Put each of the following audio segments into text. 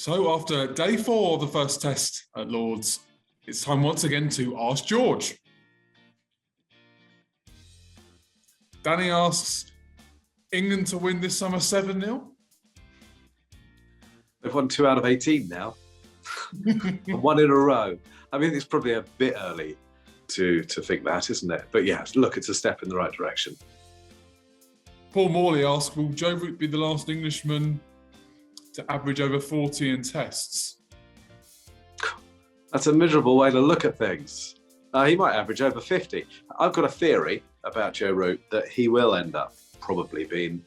So after day 4 of the first test at Lord's, it's time once again to Ask George. Danny asks, England to win this summer 7-0? They've won 2 out of 18 now. And 1 in a row. I mean, it's probably a bit early to think that, isn't it? But yeah, look, it's a step in the right direction. Paul Morley asks, will Joe Root be the last Englishman to average over 40 in tests? That's a miserable way to look at things. He might average over 50. I've got a theory about Joe Root that he will end up probably being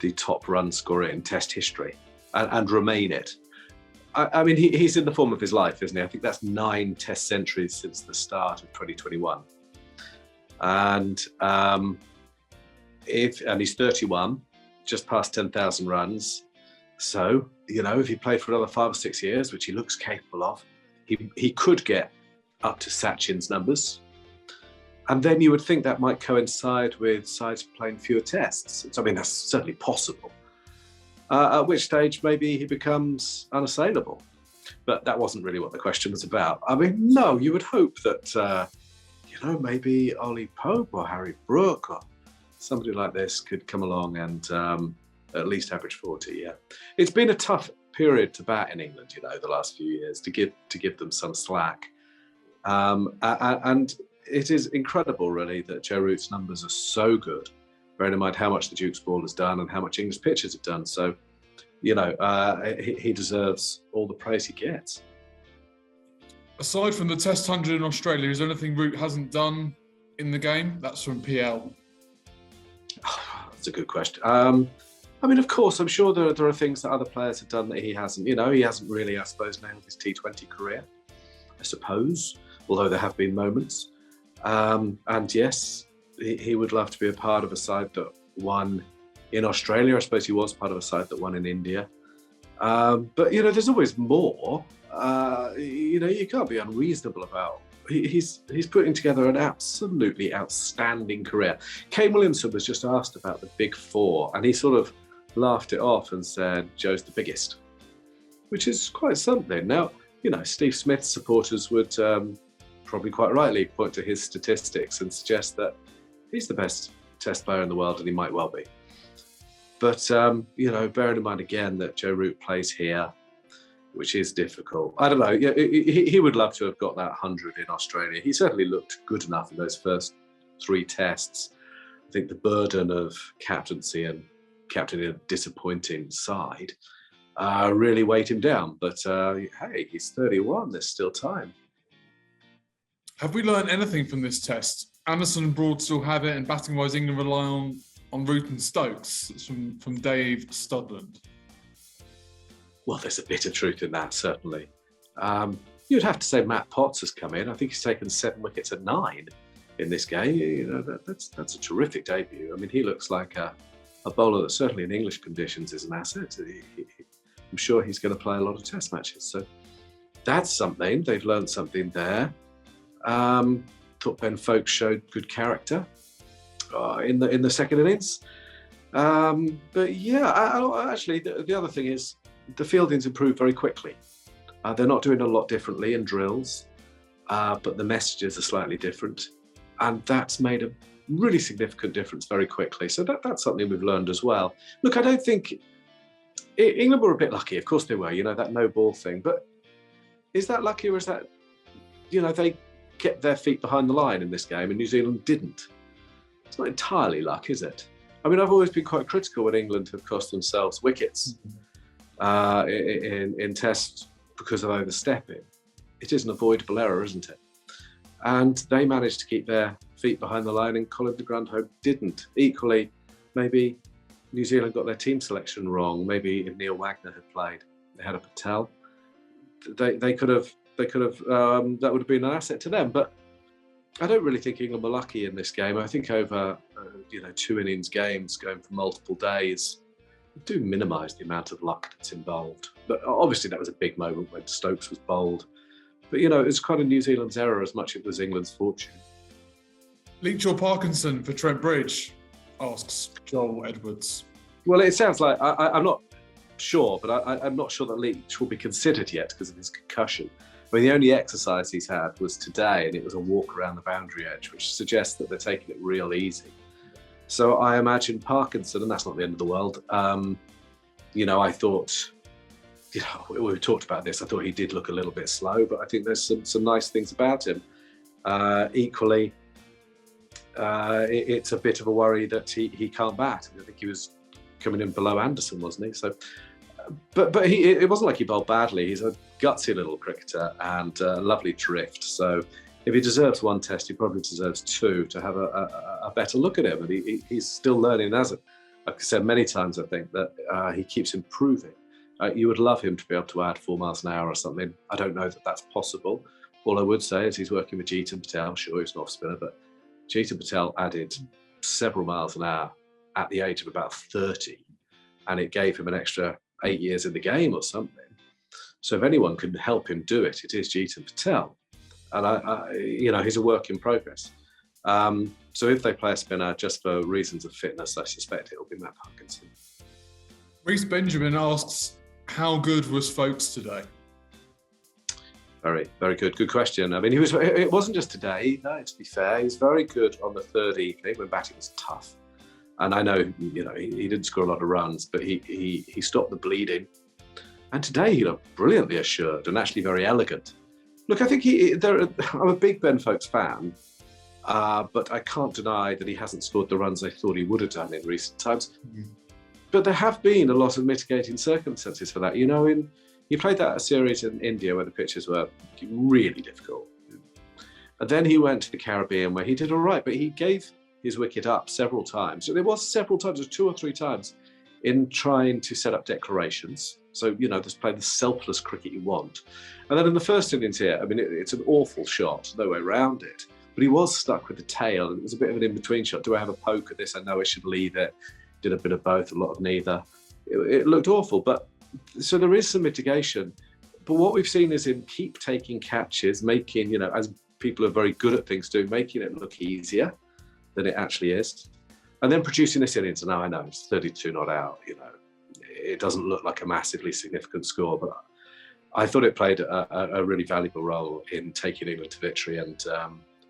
the top run scorer in test history and remain it. I mean, he's in the form of his life, isn't he? I think that's 9 test centuries since the start of 2021. And he's 31, just past 10,000 runs. So, you know, if he played for another 5 or 6 years, which he looks capable of, he could get up to Sachin's numbers. And then you would think that might coincide with sides playing fewer tests. I mean, that's certainly possible. At which stage maybe he becomes unassailable. But that wasn't really what the question was about. I mean, no, you would hope that, maybe Ollie Pope or Harry Brook or somebody like this could come along and at least average 40, yeah. It's been a tough period to bat in England, you know, the last few years, to give them some slack. And it is incredible, really, that Joe Root's numbers are so good, bearing in mind how much the Duke's ball has done and how much English pitchers have done. So, you know, he deserves all the praise he gets. Aside from the Test 100 in Australia, is there anything Root hasn't done in the game? That's from PL. That's a good question. I mean, of course, I'm sure there are things that other players have done that he hasn't. You know, he hasn't really, I suppose, nailed his T20 career, I suppose, although there have been moments. And yes, he would love to be a part of a side that won in Australia. I suppose he was part of a side that won in India. But, you know, there's always more. You can't be unreasonable about. He's putting together an absolutely outstanding career. Kane Williamson was just asked about the big 4, and he sort of laughed it off and said, Joe's the biggest, which is quite something. Now, you know, Steve Smith's supporters would probably quite rightly point to his statistics and suggest that he's the best test player in the world, and he might well be. But, bearing in mind again that Joe Root plays here, which is difficult. I don't know. Yeah, he would love to have got that 100 in Australia. He certainly looked good enough in those first 3 tests. I think the burden of captaincy and captaining a disappointing side really weighed him down. But hey, he's 31. There's still time. Have we learned anything from this test? Anderson and Broad still have it, and batting-wise, England rely on Root and Stokes. It's from Dave Studland. Well, there's a bit of truth in that, certainly. You'd have to say Matt Potts has come in. I think he's taken 7 wickets at 9 in this game. You know, that's a terrific debut. I mean, he looks like a bowler that certainly in English conditions is an asset. I'm sure he's going to play a lot of test matches. So that's something. They've learned something there. Thought Ben Foakes showed good character in the second innings. But yeah, actually, the other thing is the fielding's improved very quickly. They're not doing a lot differently in drills, but the messages are slightly different. And that's made a really significant difference very quickly. So that's something we've learned as well. Look, I don't think England were a bit lucky. Of course they were, you know, that no ball thing. But is that lucky, or is that, you know, they kept their feet behind the line in this game and New Zealand didn't? It's not entirely luck, is it? I mean, I've always been quite critical when England have cost themselves wickets in tests because of overstepping. It is an avoidable error, isn't it? And they managed to keep their feet behind the line, and Colin de Grandhope didn't. Equally, maybe New Zealand got their team selection wrong. Maybe if Neil Wagner had played ahead of Patel, they could have. That would have been an asset to them. But I don't really think England were lucky in this game. I think over 2 innings games going for multiple days do minimise the amount of luck that's involved. But obviously that was a big moment when Stokes was bowled. But, you know, it was kind of New Zealand's error as much as it was England's fortune. Leach or Parkinson for Trent Bridge, asks Joel Edwards. Well, it sounds like, I'm not sure, but I'm not sure that Leach will be considered yet because of his concussion. I mean, the only exercise he's had was today, and it was a walk around the boundary edge, which suggests that they're taking it real easy. So I imagine Parkinson, and that's not the end of the world. I thought, we talked about this. I thought he did look a little bit slow, but I think there's some nice things about him. Equally, it's a bit of a worry that he can't bat. I think he was coming in below Anderson, wasn't he? So, but it wasn't like he bowled badly. He's a gutsy little cricketer and a lovely drift. So if he deserves one test, he probably deserves two to have a better look at him. And he's still learning, like I said many times, I think that he keeps improving. You would love him to be able to add 4 miles an hour or something. I don't know that that's possible. All I would say is he's working with Jeetan Patel. Sure, he's an off spinner, but Jeetan Patel added several miles an hour at the age of about 30, and it gave him an extra 8 years in the game or something. So if anyone can help him do it, it is Jeetan Patel. And he's a work in progress. So if they play a spinner just for reasons of fitness, I suspect it'll be Matt Parkinson. Reece Benjamin asks, how good was Foakes today? Very, very good. Good question. I mean, it wasn't just today, no, to be fair. He was very good on the third evening when batting was tough. And I know, he didn't score a lot of runs, but he stopped the bleeding. And today he looked brilliantly assured and actually very elegant. Look, I think I'm a big Ben Foakes fan, but I can't deny that he hasn't scored the runs I thought he would have done in recent times. Mm-hmm. But there have been a lot of mitigating circumstances for that. He played that series in India where the pitches were really difficult. And then he went to the Caribbean where he did all right, but he gave his wicket up several times. So there was several times, 2 or 3 times, in trying to set up declarations. So, just play the selfless cricket you want. And then in the first innings here, I mean, it's an awful shot, no way around it. But he was stuck with the tail, and it was a bit of an in-between shot. Do I have a poke at this? I know I should leave it. Did a bit of both, a lot of neither. It looked awful, so there is some mitigation. But what we've seen is him keep taking catches, making, as people are very good at things do, making it look easier than it actually is. And then producing this innings, and now I know it's 32 not out, it doesn't look like a massively significant score, but I thought it played a really valuable role in taking England to victory. And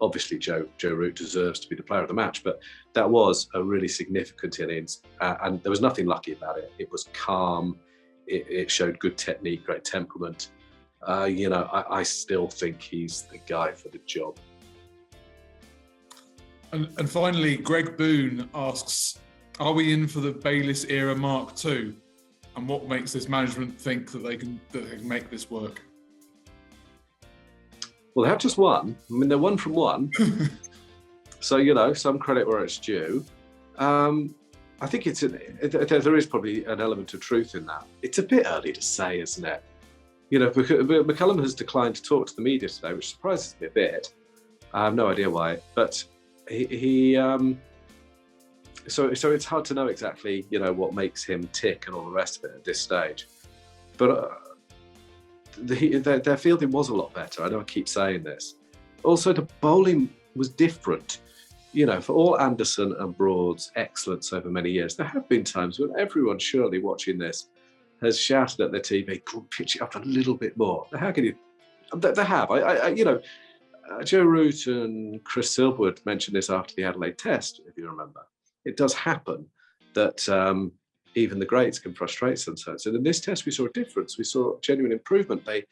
obviously Joe Root deserves to be the player of the match, but that was a really significant innings, and there was nothing lucky about it. It was calm. It showed good technique, great temperament. I still think he's the guy for the job. And finally, Greg Boone asks, are we in for the Bayliss era Mark II? And what makes this management think that they can make this work? Well, they have just won. I mean, they're 1 from 1. So, some credit where it's due. I think there is probably an element of truth in that. It's a bit early to say, isn't it? McCullum has declined to talk to the media today, which surprises me a bit. I have no idea why, but so it's hard to know exactly, what makes him tick and all the rest of it at this stage. But their fielding was a lot better. I know I keep saying this. Also, the bowling was different. For all Anderson and Broad's excellence over many years, there have been times when everyone surely watching this has shouted at their TV, pitch it up a little bit more. How can you? They have. Joe Root and Chris Silverwood mentioned this after the Adelaide Test, if you remember. It does happen that even the greats can frustrate themselves. And in this test, we saw a difference. We saw genuine improvement. They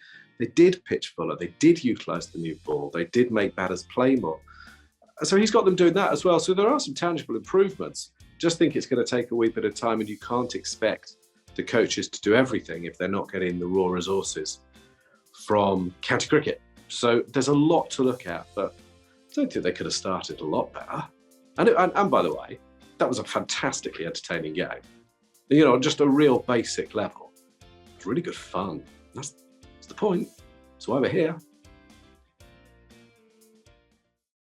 did pitch fuller. They did utilise the new ball. They did make batters play more. So he's got them doing that as well. So there are some tangible improvements. Just think it's going to take a wee bit of time, and you can't expect the coaches to do everything if they're not getting the raw resources from county cricket. So there's a lot to look at, but I don't think they could have started a lot better. And by the way, that was a fantastically entertaining game. Just a real basic level. It's really good fun. That's the point. That's why we're here.